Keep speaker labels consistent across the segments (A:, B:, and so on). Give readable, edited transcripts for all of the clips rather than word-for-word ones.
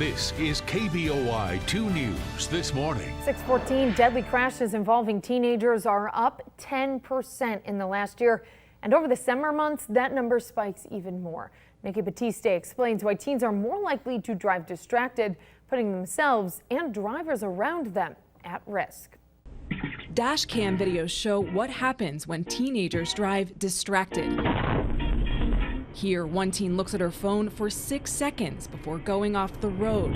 A: This is KBOI 2 News this morning.
B: 6:14, deadly crashes involving teenagers are up 10% in the last year. And over the summer months, that number spikes even more. Nikki Batiste explains why teens are more likely to drive distracted, putting themselves and drivers around them at risk.
C: Dash cam videos show what happens when teenagers drive distracted. Here, one teen looks at her phone for 6 seconds before going off the road.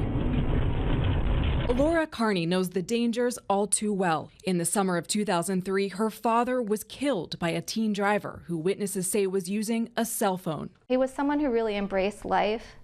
C: Laura Carney knows the dangers all too well. In the summer of 2003, her father was killed by a teen driver who witnesses say was using a cell phone.
D: He was someone who really embraced life,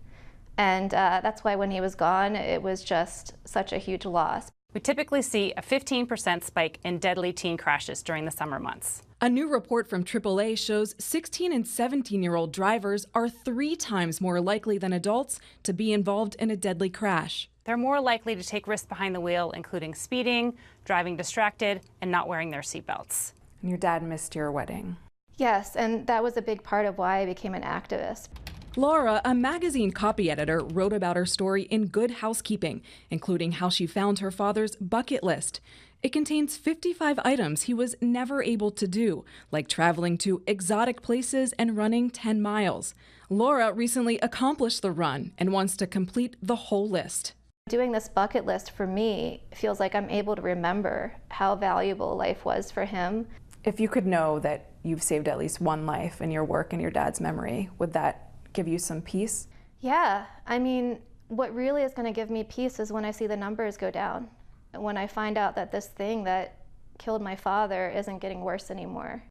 D: and that's why when he was gone, it was just such a huge loss.
E: We typically see a 15% spike in deadly teen crashes during the summer months.
C: A new report from AAA shows 16 and 17-year-old drivers are 3 times more likely than adults to be involved in a deadly crash.
E: They're more likely to take risks behind the wheel, including speeding, driving distracted, and not wearing their seatbelts.
F: And your dad missed your wedding.
D: Yes, and that was a big part of why I became an activist.
C: Laura, a magazine copy editor, wrote about her story in Good Housekeeping, including how she found her father's bucket list. It contains 55 items he was never able to do, like traveling to exotic places and running 10 miles. Laura recently accomplished the run and wants to complete the whole list.
D: Doing this bucket list for me feels like I'm able to remember how valuable life was for him.
F: If you could know that you've saved at least one life in your work and your dad's memory, would that give you some peace?
D: Yeah, I mean, what really is going to give me peace is when I see the numbers go down. When I find out that this thing that killed my father isn't getting worse anymore.